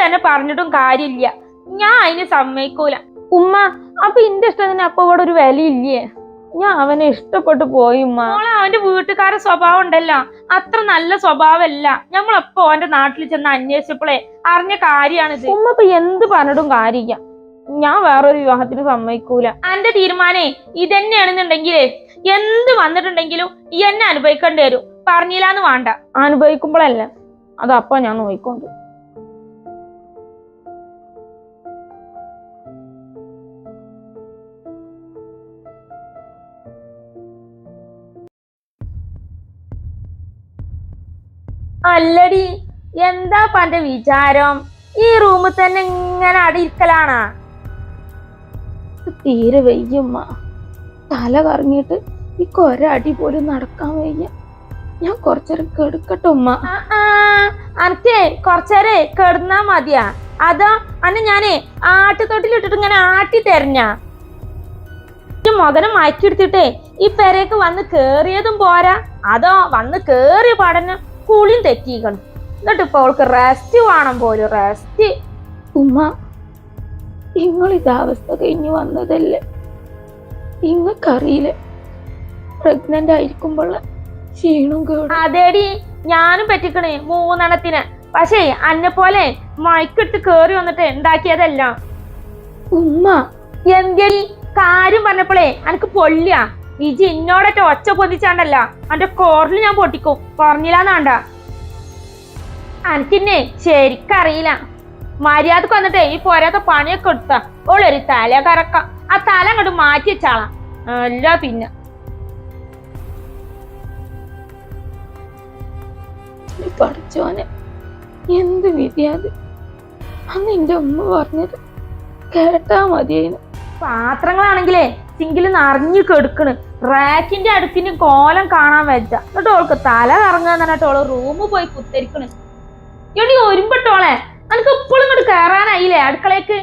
എന്നെ പറഞ്ഞിട്ടും കാര്യമില്ല. ഞാൻ അതിന് സമ്മതിക്കൂല. ഉമ്മ അപ്പൊ ഇന്റെ ഇഷ്ടത്തിന് അപ്പൊ ഇവിടെ ഒരു വിലയില്ലേ? ഞാൻ അവനെ ഇഷ്ടപ്പെട്ടു പോയി ഉമ്മ. അവന്റെ വീട്ടുകാരുടെ സ്വഭാവം ഉണ്ടല്ലോ, അത്ര നല്ല സ്വഭാവമല്ല. നമ്മളെപ്പോ അവന്റെ നാട്ടിൽ ചെന്ന് അന്വേഷിച്ചപ്പോഴേ അറിഞ്ഞ കാര്യമാണിത്. ഉമ്മ ഇപ്പൊ എന്ത് പറഞ്ഞിട്ടും കാര്യമില്ല. ഞാൻ വേറൊരു വിവാഹത്തിന് സമ്മതിക്കൂല. എന്റെ തീരുമാനേ ഇതന്നെയാണെന്നുണ്ടെങ്കിലേ എന്ത് വന്നിട്ടുണ്ടെങ്കിലും ഈ എന്നെ അനുഭവിക്കേണ്ടി വരും. പറഞ്ഞില്ലാന്ന് വേണ്ട. അനുഭവിക്കുമ്പോഴല്ല, അതപ്പൊ ഞാൻ നോയിക്കൊണ്ട്. അല്ലടി, എന്താ എന്റെ വിചാരം? ഈ റൂമിൽ തന്നെ ഇങ്ങനെ അടിയിരിക്കലാണാ? തീരെ വയ്യമ്മ. തല കറങ്ങിയിട്ട് ഇക്ക് ഒരടി പോലും നടക്കാൻ വയ്യ. ഞാൻ കൊറച്ചേരം കെടുക്കട്ടെ ഉമ്മ. അനക്കേ കൊറച്ചേരെ കെടുന്നാ മതിയാ? അതോ അന്നെ ഞാനേ ആട്ടുതൊട്ടിലിട്ടിട്ട് ഇങ്ങനെ ആട്ടി തെരഞ്ഞ? മകനെ മയക്കെടുത്തിട്ടേ ഈ പെരേക്ക് വന്ന് കേറിയതും പോരാ, അതോ വന്ന് കേറിയ പാടന്നെ കുളിയും തെറ്റിക്കണം. എന്നിട്ട് ഇപ്പൊ അവൾക്ക് റെസ്റ്റ് വേണം പോലും, റെസ്റ്റ്. ഉമ്മ നിങ്ങൾ ഇതവസ്ഥ കഴിഞ്ഞു വന്നതല്ലേ, ഇങ്ങക്കറിയില്ലേ പ്രഗ്നന്റ് ആയിരിക്കുമ്പോൾ ക്ഷീണം കേടും. അതേടി ഞാനും പറ്റിക്കണേ 3 പക്ഷേ അന്നെ പോലെ മയക്കെടുത്ത് കേറി വന്നിട്ട് ഉണ്ടാക്കിയതല്ല. ഉമ്മ എന്തേടി കാര്യം പറഞ്ഞപ്പോളേ എനിക്ക് പൊള്ളിയ. ഇജി ഇന്നോടൊക്കെ ഒച്ച പൊതിച്ചാണ്ടല്ല എന്റെ കോറിൽ ഞാൻ പൊട്ടിക്കും. പറഞ്ഞില്ലാന്നാണ്ട. എനിക്കിന്നെ ശരിക്കറിയില്ല. മര്യാദക്ക് വന്നിട്ടേ ഈ പോരാത്ത പണിയൊക്കെ എടുത്ത ഓളൊരു തല കറക്ക. ആ തല അങ്ങോട്ട് മാറ്റി വെച്ചാളാ. അല്ല പിന്നെ പഠിച്ചോനെ എന്ത് വിധിയാത്. അന്ന് എന്റെ ഉമ്മ പറഞ്ഞത് കേട്ടാ മതിയായിരുന്നു. പാത്രങ്ങളാണെങ്കിലേ സിങ്കില് നിറഞ്ഞു കെടുക്കണ്. റാക്കിന്റെ അടുത്തിന് കോലം കാണാൻ വെച്ച. എന്നിട്ട് ഓൾക്ക് തല കറങ്ങാന്ന് പറഞ്ഞിട്ട് ഓള് റൂമിൽ പോയി കുത്തിരിക്കണ്. എടി ഒരുമ്പെട്ടോളെ, എനിക്ക് എപ്പോഴും ഇങ്ങോട്ട് കയറാനായില്ലേ അടുക്കളേക്ക്?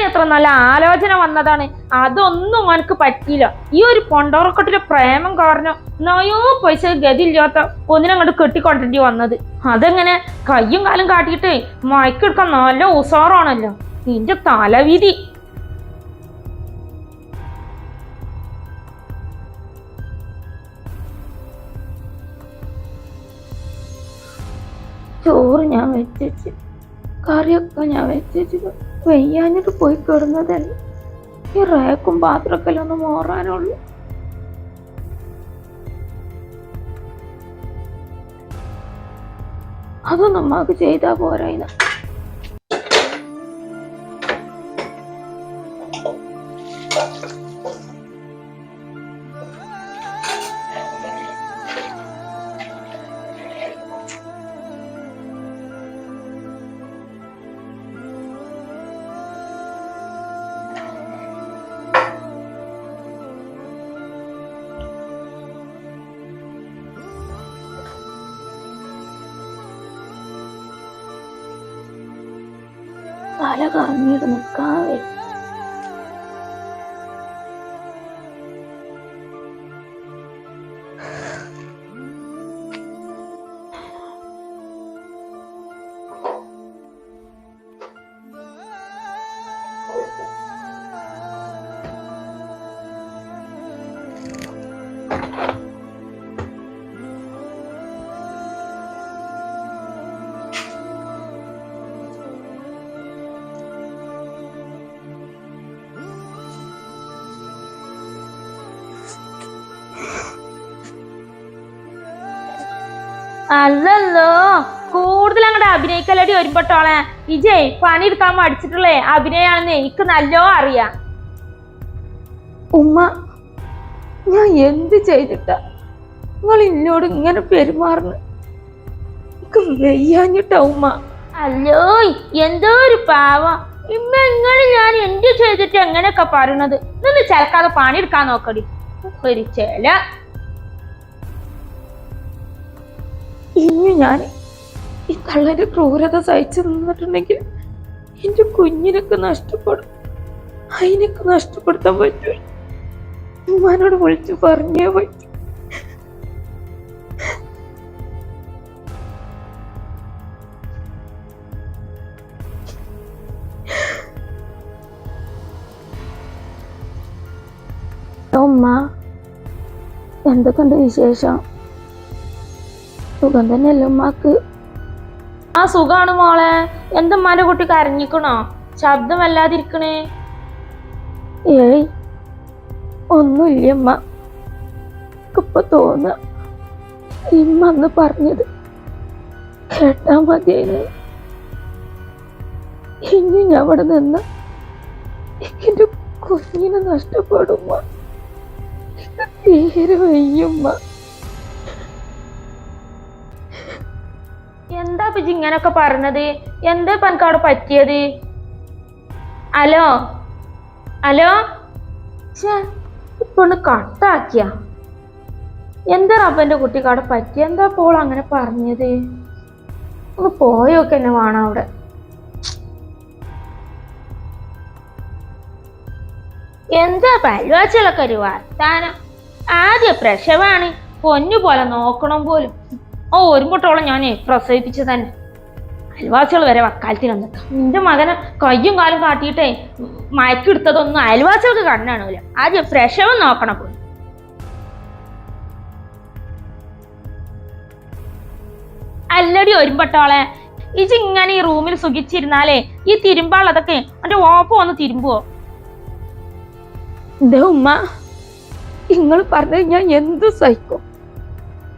എത്ര നല്ല ആലോചന വന്നതാണ്, അതൊന്നും എനിക്ക് പറ്റിയില്ല. ഈ ഒരു പൊണ്ടോറക്കൊട്ടിലെ പ്രേമം കാരണം നയോ പൈസ ഗതിയില്ലാത്ത ഒന്നിനങ്ങോട്ട് കെട്ടിക്കൊണ്ടേണ്ടി വന്നത്. അതെങ്ങനെ കയ്യും കാലും കാട്ടിയിട്ട് മയക്കെടുക്കാൻ നല്ല ഉസാറാണല്ലോ നിന്റെ തലവിധി. ചോറ് ഞാൻ വെച്ചു, കറിയൊക്കെ ഞാൻ വെച്ചു. വെയ്യാഞ്ഞിട്ട് പോയി കിടന്നതല്ല. ഈ റേക്കും പാത്രമൊക്കെ ഒന്ന് മോറാനുള്ളു. അതൊന്നും അമ്മക്ക് ചെയ്താ പോരായിന. തല കറങ്ങിയിട്ട് നിൽക്കാവേ. അല്ലല്ലോ, കൂടുതൽ അങ്ങോട്ട് അഭിനയിക്കലടി ഒരുമ്പെട്ടോളെ. ഇജേ പണിയെടുക്കാൻ മടിച്ചിട്ടുള്ളേ അഭിനയാണെന്ന് എനിക്ക് നല്ലോ അറിയാം. ഉമ്മ ഞാൻ എന്ത് ചെയ്തിട്ടാ നിങ്ങൾ എന്നോട് ഇങ്ങനെ പെരുമാറുന്നു? എനിക്ക് വെയ്യാഞ്ഞിട്ടാ ഉമ്മ. അല്ലോ എന്തോ ഒരു പാവം ഇമ്മ. ഇങ്ങനെ ഞാൻ എന്ത് ചെയ്തിട്ട് എങ്ങനെയൊക്കെ പറയണത്? നിന്ന് ചിലക്കാതെ പണിയെടുക്കാൻ നോക്കടി ഒരു ചില. ഇനി ഞാൻ ഈ കള്ളന്റെ ക്രൂരത സഹിച്ചു നിന്നിട്ടുണ്ടെങ്കിൽ എന്റെ കുഞ്ഞിനൊക്കെ നഷ്ടപ്പെടും. അതിനൊക്കെ നഷ്ടപ്പെടുത്താൻ പറ്റൂല. ഉമ്മാനോട് വിളിച്ചു പറഞ്ഞേ പറ്റൂ. ഉമ്മ എന്തൊക്കെയുണ്ട് വിശേഷം? സുഖം തന്നെയല്ലേ ഉമ്മാക്ക്? ആ സുഖാണ് മോളെ. എന്തുമ്മാന്റെ കുട്ടി കരഞ്ഞിക്കണോ? ശബ്ദം വല്ലാതിരിക്കണേ. ഏയ് ഒന്നുമില്ല ഉമ്മ. ഇപ്പൊ തോന്നുക ഇമ്മ അന്ന് പറഞ്ഞത് കേട്ടാ മതിയായിരുന്നു. ഇനി ഞാൻ അവിടെ നിന്ന് എന്റെ കുഞ്ഞിനെ നഷ്ടപ്പെടുമ്പോ തീരെ വയ്യുമ്മ. എന്താ പിജി ഇങ്ങനൊക്കെ പറഞ്ഞത്? എന്താ ഇപ്പൊ എനിക്ക് അവിടെ പറ്റിയത്? ഹലോ ഹലോ, ഇപ്പൊ ഒന്ന് കട്ടാക്കിയ. എന്താ അപ്പന്റെ കുട്ടിക്ക് അവിടെ പറ്റിയ? എന്താ ഇപ്പോൾ അങ്ങനെ പറഞ്ഞത്? ഒന്ന് പോയൊക്കെ എന്നെ വേണം അവിടെ. എന്താ പരിവാച്ചികളൊക്കെ ഒരു വർത്താനം. ആദ്യ പ്രസവാണ്, പൊന്നു പോലെ നോക്കണം പോലും. ഒരുമ്പോട്ടോളം ഞാൻ പ്രസവിപ്പിച്ചു തന്നെ. അയൽവാസികൾ വരെ വക്കാലത്തിൽ വന്നിട്ട് നിന്റെ മകനെ കയ്യും കാലും കാട്ടിയിട്ടേ മയക്കെടുത്തതൊന്നും അയൽവാസികൾക്ക് കണ്ണാണൂല. ആദ്യം പ്രസവം നോക്കണം പോലും. അല്ലടി ഒരുമ്പട്ടോളെ, ഇങ്ങനെ ഈ റൂമിൽ സുഖിച്ചിരുന്നാലേ ഈ തിരുമ്പാളതൊക്കെ എന്റെ ഓപ്പ വന്ന് തിരുമ്പുവോ? എന്റെ ഉമ്മ നിങ്ങൾ പറഞ്ഞത് ഞാൻ എന്ത് സഹിക്കും.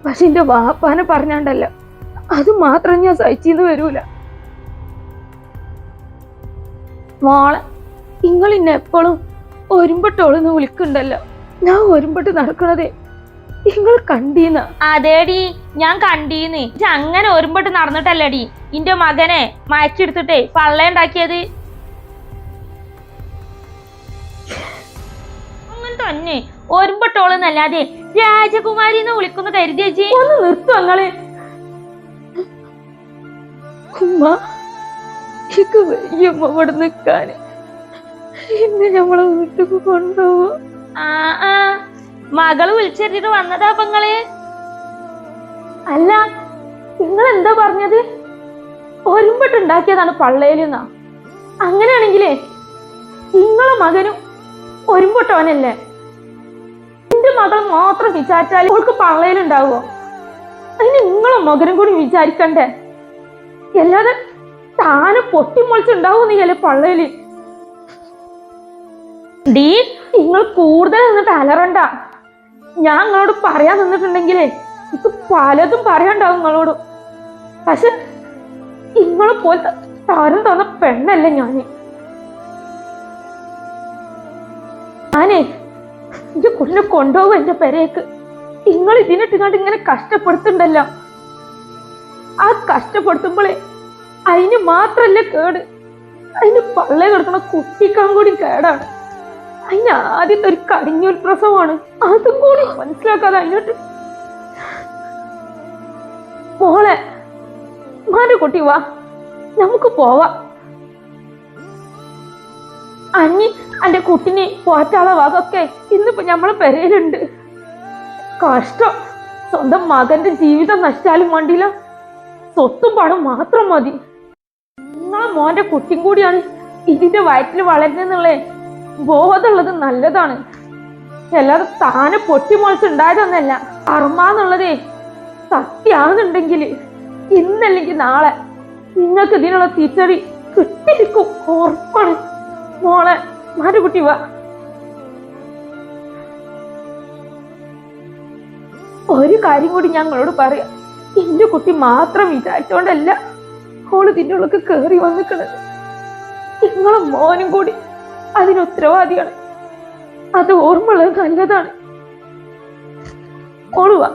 പക്ഷെ എന്റെ വാപ്പാനെ പറഞ്ഞാണ്ടല്ലോ, അത് മാത്രം ഞാൻ സഹിച്ചെന്ന് വരൂല. മോളെ നിങ്ങൾ ഇന്നെ എപ്പോഴും ഒരുമ്പട്ടോളെന്ന് വിളിക്കണ്ടല്ലോ. ഞാൻ ഒരുമ്പട്ട് നടക്കണതേ നിങ്ങൾ കണ്ടീന്ന? അതേടി ഞാൻ കണ്ടീന്ന്. അങ്ങനെ ഒരുമ്പട്ട് നടന്നിട്ടല്ലടി ഇന്റെ മകനെ മയച്ചെടുത്തിട്ടേ പള്ളയുണ്ടാക്കിയത്. അങ്ങനെ തന്നെ ഒരുമ്പട്ടോളെന്നല്ലാതെ രാജകുമാരി എന്ന് വിളിക്കുന്ന കരുതിയേച്ചി. ഒന്ന് നിർത്തു ഞങ്ങള്. ഉമ്മ എനിക്ക് വയ്യമ്മ ഇവിടെ നിൽക്കാന്. ഇന്ന് ഞമ്മളെ വീട്ടിൽ കൊണ്ടുപോവോ? മകള് വിളിച്ചെറിഞ്ഞിട്ട് വന്നതാ പെങ്ങള്. അല്ല നിങ്ങൾ എന്താ പറഞ്ഞത്? ഒരുമ്പട്ടുണ്ടാക്കിയതാണ് പള്ളയിലെന്നാ? അങ്ങനെയാണെങ്കിലേ നിങ്ങളെ മകനും ഒരുമ്പട്ടോനല്ലേ? എന്റെ മകൾ മാത്രം വിചാരിച്ചാൽ അവൾക്ക് പള്ളയിലുണ്ടാവുമോ? അതിന് നിങ്ങളെ മകനും കൂടി വിചാരിക്കണ്ടേ? അല്ലാതെ താനെ പൊട്ടിമൊളിച്ചുണ്ടാവുന്നില്ലേ പള്ളയില്? ഡീ നിങ്ങൾ കൂടുതൽ നിന്നിട്ട് അലറണ്ട. ഞാൻ നിങ്ങളോട് പറയാൻ നിന്നിട്ടുണ്ടെങ്കിലേ ഇപ്പൊ പലതും പറയാണ്ടാവും നിങ്ങളോട്. പക്ഷെ നിങ്ങളെ പോലത്തെ താരം തോന്ന പെണ്ണല്ലേ ഞാനേ എന്റെ കുഞ്ഞിനെ കൊണ്ടുപോകും എന്റെ പെരേക്ക്. നിങ്ങൾ ഇതിനിട്ടുകൊണ്ട് ഇങ്ങനെ കഷ്ടപ്പെടുത്തുണ്ടല്ലോ. ആ കഷ്ടപ്പെടുത്തുമ്പോളേ അതിന് മാത്രല്ലേ കേട്, അതിന് പള്ള കിടക്കണ കുട്ടിക്കാൻ കൂടി കേടാണ്. അതിന് ആദ്യത്തെ ഒരു കടിഞ്ഞൂൽ പ്രസവമാണ്. അതും കൂടി മനസ്സിലാക്കാതെ അതിനോട്ട് മോളെ മാന്റെ കുട്ടി വാ, നമുക്ക് പോവാ. അഞ്ഞി എന്റെ കുട്ടിനെ പോറ്റാളെ വകൊക്കെ ഇന്നിപ്പോ ഞമ്മളെ പെരയിലുണ്ട്. കഷ്ടം, സ്വന്തം മകന്റെ ജീവിതം നശിച്ചാലും വേണ്ടില്ല, സ്വത്തും പണം മാത്രം മതി. നിങ്ങളെ മോന്റെ കുട്ടിയും കൂടിയാണ് ഇതിന്റെ വയറ്റിൽ വളരുന്നെന്നുള്ളേ ബോധമുള്ളത് നല്ലതാണ്. അല്ലാതെ താനെ പൊട്ടിമുളച്ചുണ്ടായതൊന്നല്ല. കർമ്മന്നുള്ളതേ സത്യാണെന്നുണ്ടെങ്കിൽ ഇന്നല്ലെങ്കിൽ നാളെ നിങ്ങൾക്ക് ഇതിനുള്ള തിരിച്ചറി കിട്ടിയിരിക്കും, ഉറപ്പാണ്. മോളെ മാന്റെ കുട്ടി വാ. ഒരു കാര്യം കൂടി ഞങ്ങളോട് പറയാം. എന്റെ കുട്ടി മാത്രം വിചാരിച്ചോണ്ടല്ല ഓള് ഇതിൻ്റെ ഉള്ളിൽ കയറി വന്നിക്കണത്. നിങ്ങളെ മോനും കൂടി അതിന് ഉത്തരവാദിയാണ്. അത് ഓർമ്മയുള്ളത് നല്ലതാണ്. ഓളുവാ.